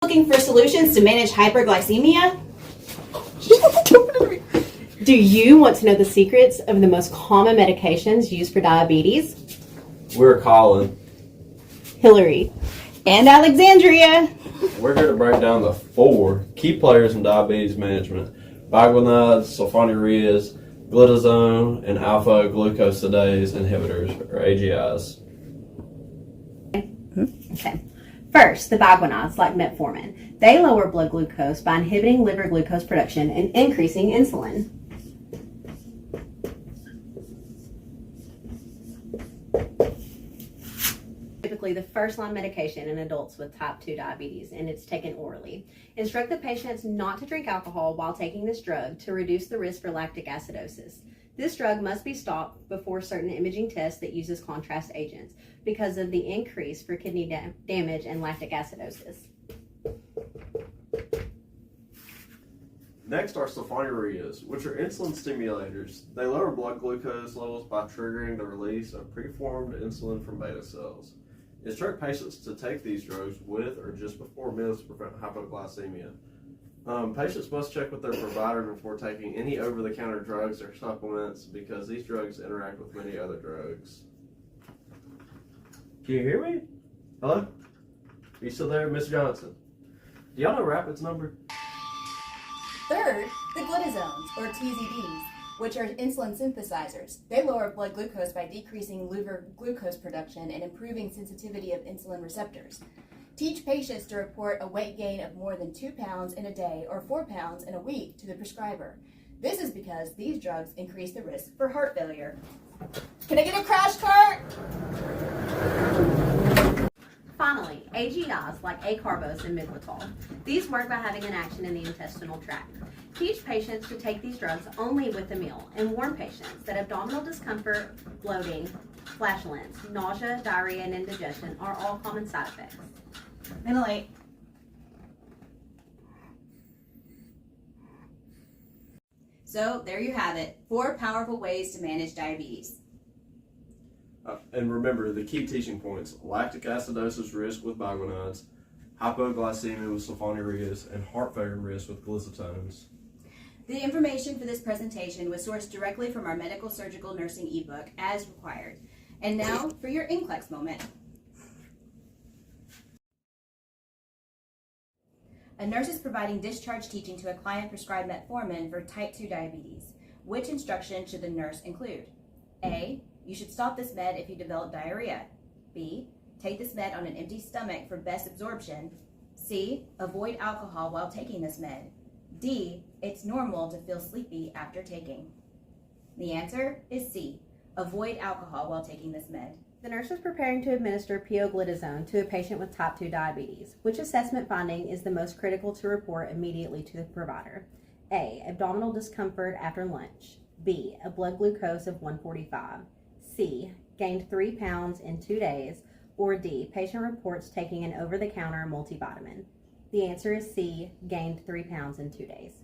Looking for solutions to manage hyperglycemia? Do you want to know the secrets of the most common medications used for diabetes? We're Colin. Hillary. And Alexandria. We're here to break down the 4 key players in diabetes management: biguanides, sulfonylureas, glitazone, and alpha glucosidase inhibitors, or AGIs. Okay. First, the biguanides, like metformin. They lower blood glucose by inhibiting liver glucose production and increasing insulin. Typically the first-line medication in adults with type 2 diabetes, and it's taken orally. Instruct the patients not to drink alcohol while taking this drug to reduce the risk for lactic acidosis. This drug must be stopped before certain imaging tests that uses contrast agents because of the increase for kidney damage and lactic acidosis. Next are sulfonylureas, which are insulin stimulators. They lower blood glucose levels by triggering the release of preformed insulin from beta cells. Instruct patients to take these drugs with or just before meals to prevent hypoglycemia. Patients must check with their provider before taking any over-the-counter drugs or supplements because these drugs interact with many other drugs. Can you hear me? Hello? Are you still there, Miss Johnson? Do y'all know Rapid's number? Third, the glitazones, or TZDs, which are insulin synthesizers. They lower blood glucose by decreasing liver glucose production and improving sensitivity of insulin receptors. Teach patients to report a weight gain of more than 2 pounds in a day or 4 pounds in a week to the prescriber. This is because these drugs increase the risk for heart failure. Can I get a crash cart? Finally, AGIs like acarbose and miglatol. These work by having an action in the intestinal tract. Teach patients to take these drugs only with a meal and warn patients that abdominal discomfort, bloating, flatulence, nausea, diarrhea, and indigestion are all common side effects. Ventilate. So there you have it, 4 powerful ways to manage diabetes. And remember the key teaching points: lactic acidosis risk with biguanides, hypoglycemia with sulfonylureas, and heart failure risk with glitazone. The information for this presentation was sourced directly from our Medical Surgical Nursing ebook as required. And now for your NCLEX moment. A nurse is providing discharge teaching to a client prescribed metformin for type 2 diabetes. Which instruction should the nurse include? A. You should stop this med if you develop diarrhea. B. Take this med on an empty stomach for best absorption. C. Avoid alcohol while taking this med. D. It's normal to feel sleepy after taking. The answer is C. Avoid alcohol while taking this med. The nurse is preparing to administer pioglitazone to a patient with type 2 diabetes. Which assessment finding is the most critical to report immediately to the provider? A. Abdominal discomfort after lunch. B. A blood glucose of 145. C. Gained 3 pounds in 2 days. Or D. Patient reports taking an over-the-counter multivitamin. The answer is C. Gained 3 pounds in 2 days.